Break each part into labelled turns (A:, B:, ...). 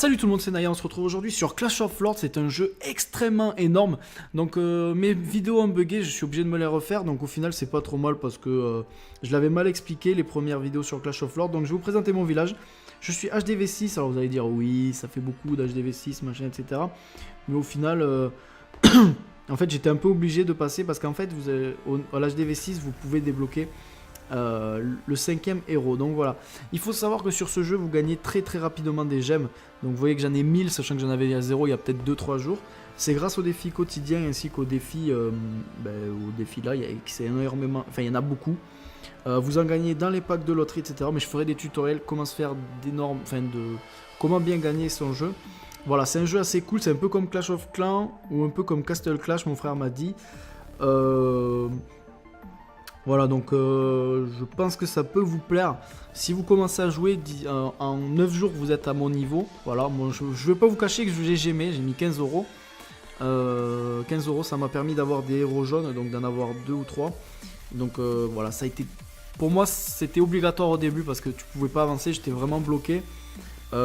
A: Salut tout le monde, c'est Naya, on se retrouve aujourd'hui sur Clash of Lords. C'est un jeu extrêmement énorme. Donc mes vidéos ont bugué, je suis obligé de me les refaire. Donc au final c'est pas trop mal parce que je l'avais mal expliqué les premières vidéos sur Clash of Lords. Donc je vais vous présenter mon village. Je suis HDV6, alors vous allez dire oui ça fait beaucoup d'HDV6 machin etc. Mais au final en fait j'étais un peu obligé de passer parce qu'en fait à l'HDV6 vous pouvez débloquer le 5e héros. Donc voilà, il faut savoir que sur ce jeu vous gagnez très rapidement des gemmes. Donc vous voyez que j'en ai 1000 sachant que j'en avais à 0 il y a peut-être 2-3 jours. C'est grâce aux défis quotidiens ainsi qu'aux défis là, c'est énormément, enfin il y en a beaucoup. Vous en gagnez dans les packs de loterie etc. Mais je ferai des tutoriels comment se faire d'énormes, comment bien gagner son jeu. Voilà, c'est un jeu assez cool, c'est un peu comme Clash of Clans ou un peu comme Castle Clash, mon frère m'a dit. Voilà, donc je pense que ça peut vous plaire. Si vous commencez à jouer en 9 jours, vous êtes à mon niveau. Voilà, moi je ne vais pas vous cacher que j'ai gémé, j'ai mis 15 euros. 15 euros, ça m'a permis d'avoir des héros jaunes, donc d'en avoir 2 ou 3. Donc voilà, ça a été. Pour moi, c'était obligatoire au début parce que tu pouvais pas avancer, j'étais vraiment bloqué. Vous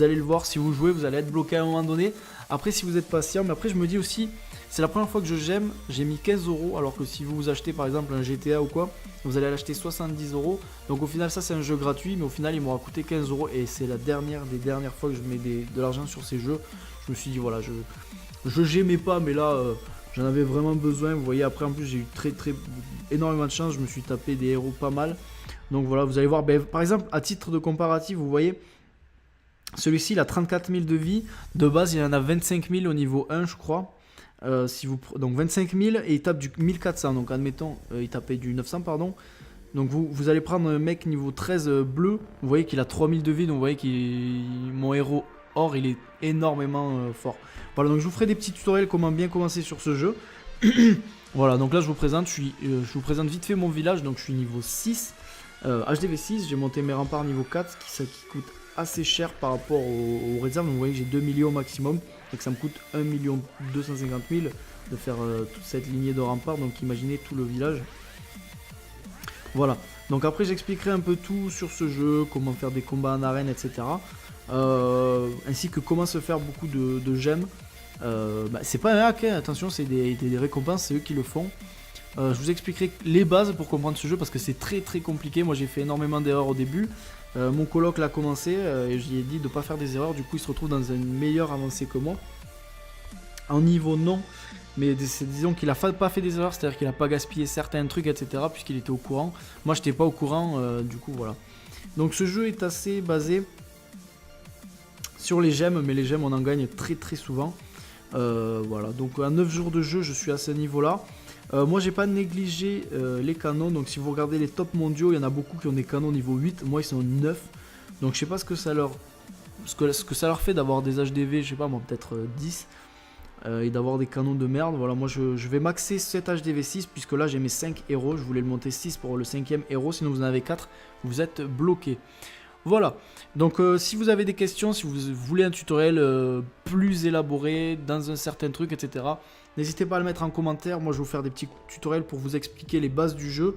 A: allez le voir, si vous jouez, vous allez être bloqué à un moment donné. Après, si vous êtes patient, mais après, je me dis aussi. C'est la première fois que je gemme, j'ai mis 15 euros, alors que si vous achetez par exemple un GTA ou quoi, vous allez l'acheter 70 euros. Donc au final ça c'est un jeu gratuit, mais au final il m'aura coûté 15 euros et c'est la dernière des dernières fois que je mets de l'argent sur ces jeux. Je me suis dit voilà, je gémais pas, mais là j'en avais vraiment besoin. Vous voyez, après en plus j'ai eu énormément de chance, je me suis tapé des héros pas mal. Donc voilà, vous allez voir, par exemple à titre de comparatif, vous voyez, celui-ci il a 34 000 de vie, de base il en a 25 000 au niveau 1 je crois. Donc 25 000 et il tape du 1400, donc admettons il tapait du 900 pardon. Donc vous allez prendre un mec niveau 13 bleu, vous voyez qu'il a 3000 de vie, donc vous voyez que mon héros or il est énormément fort. Voilà, donc je vous ferai des petits tutoriels comment bien commencer sur ce jeu. Voilà, donc là je vous présente vite fait mon village. Donc je suis niveau 6 HDV6, j'ai monté mes remparts niveau 4 qui coûte assez cher par rapport aux réserves. Donc vous voyez que j'ai 2 millions au maximum et que ça me coûte 1 250 000 de faire toute cette lignée de remparts. Donc imaginez tout le village. Voilà, donc après j'expliquerai un peu tout sur ce jeu, comment faire des combats en arène etc. Ainsi que comment se faire beaucoup de gemmes. C'est pas un hack hein, attention, c'est des récompenses, c'est eux qui le font. Je vous expliquerai les bases pour comprendre ce jeu parce que c'est très compliqué. Moi j'ai fait énormément d'erreurs au début. Mon coloc l'a commencé et je lui ai dit de ne pas faire des erreurs. Du coup il se retrouve dans une meilleure avancée que moi. En niveau non, mais disons qu'il a pas fait des erreurs, c'est à dire qu'il a pas gaspillé certains trucs etc. puisqu'il était au courant. Moi j'étais pas au courant, du coup voilà. Donc ce jeu est assez basé sur les gemmes, mais les gemmes on en gagne très souvent. Voilà, donc à 9 jours de jeu je suis à ce niveau là. Moi j'ai pas négligé les canons, donc si vous regardez les tops mondiaux, il y en a beaucoup qui ont des canons niveau 8, moi ils sont 9. Donc je sais pas ce que ça leur fait d'avoir des HDV, je sais pas moi peut-être 10 et d'avoir des canons de merde. Voilà, moi je vais maxer cet HDV6 puisque là j'ai mes 5 héros, je voulais le monter 6 pour le 5e héros, sinon vous en avez 4, vous êtes bloqué. Voilà, donc si vous avez des questions, si vous voulez un tutoriel plus élaboré dans un certain truc, etc., n'hésitez pas à le mettre en commentaire. Moi je vais vous faire des petits tutoriels pour vous expliquer les bases du jeu,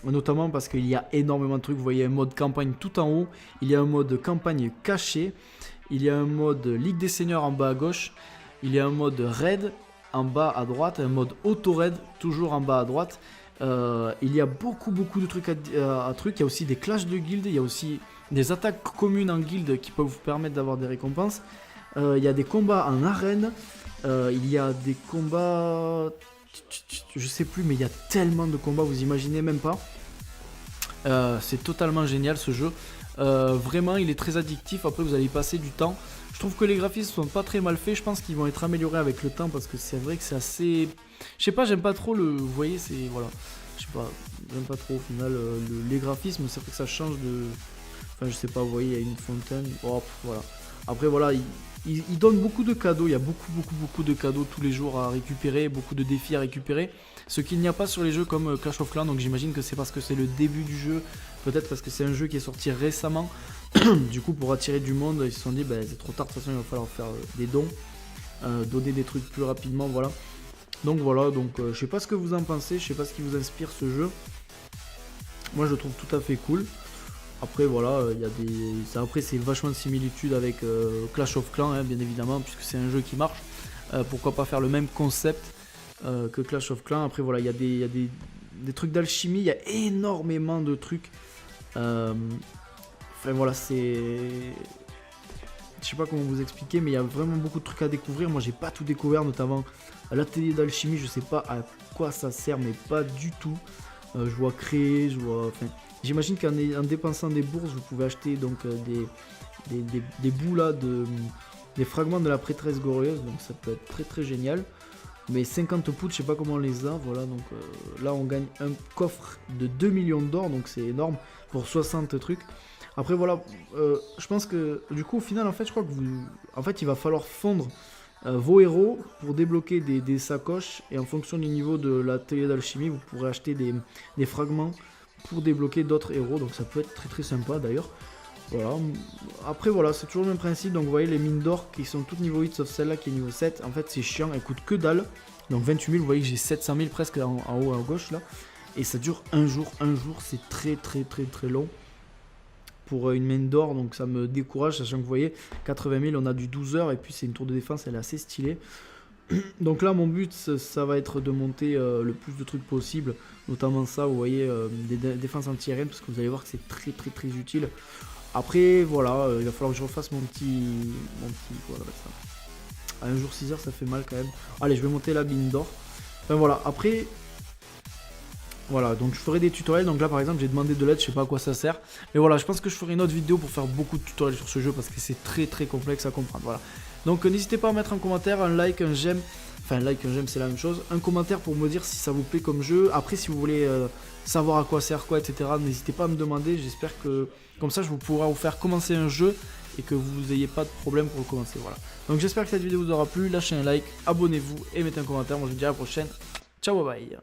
A: notamment parce qu'il y a énormément de trucs. Vous voyez un mode campagne tout en haut, il y a un mode campagne caché, il y a un mode Ligue des Seigneurs en bas à gauche, il y a un mode raid en bas à droite, un mode auto-raid toujours en bas à droite. Il y a beaucoup de trucs il y a aussi des clashs de guildes, il y a aussi des attaques communes en guilde qui peuvent vous permettre d'avoir des récompenses. Il y a des combats en arène, il y a des combats, je sais plus, mais il y a tellement de combats, vous imaginez même pas. C'est totalement génial ce jeu. Vraiment il est très addictif, après vous allez y passer du temps. Je trouve que les graphismes sont pas très mal faits, je pense qu'ils vont être améliorés avec le temps parce que c'est vrai que c'est assez... Je sais pas, j'aime pas trop vous voyez, c'est... Voilà. Je sais pas, j'aime pas trop au final les graphismes, c'est vrai que ça change de... Enfin je sais pas, vous voyez, il y a une fontaine, oh, voilà. Après voilà, il donne beaucoup de cadeaux, il y a beaucoup de cadeaux tous les jours à récupérer, beaucoup de défis à récupérer. Ce qu'il n'y a pas sur les jeux comme Clash of Clans, donc j'imagine que c'est parce que c'est le début du jeu, peut-être parce que c'est un jeu qui est sorti récemment. Du coup pour attirer du monde, ils se sont dit c'est trop tard, de toute façon il va falloir faire des dons, donner des trucs plus rapidement, voilà. Donc voilà, je sais pas ce que vous en pensez, je sais pas ce qui vous inspire ce jeu. Moi je le trouve tout à fait cool. Après voilà, il y a après c'est vachement de similitudes avec Clash of Clans, hein, bien évidemment, puisque c'est un jeu qui marche. Pourquoi pas faire le même concept que Clash of Clans. Après voilà, il y a des trucs d'alchimie, il y a énormément de trucs. Enfin voilà, c'est... Je sais pas comment vous expliquer, mais il y a vraiment beaucoup de trucs à découvrir. Moi j'ai pas tout découvert, notamment l'atelier d'alchimie, je sais pas à quoi ça sert, mais pas du tout. Je vois créer, je vois... Enfin, j'imagine qu'en dépensant des bourses, vous pouvez acheter donc des bouts là, des fragments de la prêtresse glorieuse, donc ça peut être très très génial. Mais 50 poutres, je sais pas comment on les a, voilà, donc là on gagne un coffre de 2 millions d'or, donc c'est énorme pour 60 trucs. Après voilà, je pense que du coup au final en fait je crois que en fait il va falloir fondre vos héros pour débloquer des sacoches, et en fonction du niveau de l'atelier d'alchimie vous pourrez acheter des fragments pour débloquer d'autres héros, donc ça peut être très très sympa d'ailleurs. Voilà. Après voilà, c'est toujours le même principe, donc vous voyez les mines d'or qui sont toutes niveau 8 sauf celle-là qui est niveau 7, en fait c'est chiant, elle coûte que dalle. Donc 28 000, vous voyez que j'ai 700 000 presque en haut à gauche là, et ça dure un jour c'est très très très très long pour une mine d'or, donc ça me décourage, sachant que vous voyez 80 000 on a du 12 heures, et puis c'est une tour de défense, elle est assez stylée. Donc là mon but ça va être de monter le plus de trucs possible, notamment ça, vous voyez, des défenses anti-aériennes, parce que vous allez voir que c'est très très très utile. Après voilà, il va falloir que je refasse mon petit voilà, ça. À un jour 6 heures ça fait mal quand même. Allez, je vais monter la mine d'or. Enfin voilà, après voilà, donc je ferai des tutoriels. Donc là par exemple j'ai demandé de l'aide, je sais pas à quoi ça sert, mais voilà, je pense que je ferai une autre vidéo pour faire beaucoup de tutoriels sur ce jeu, parce que c'est très très complexe à comprendre. Voilà, donc n'hésitez pas à mettre un commentaire, un like, un j'aime. Enfin, un like, un j'aime, c'est la même chose. Un commentaire pour me dire si ça vous plaît comme jeu. Après, si vous voulez savoir à quoi sert quoi, etc., n'hésitez pas à me demander. J'espère que comme ça je vous pourrai vous faire commencer un jeu et que vous n'ayez pas de problème pour le commencer. Voilà, donc j'espère que cette vidéo vous aura plu. Lâchez un like, abonnez-vous et mettez un commentaire. Moi je vous dis à la prochaine. Ciao, bye bye.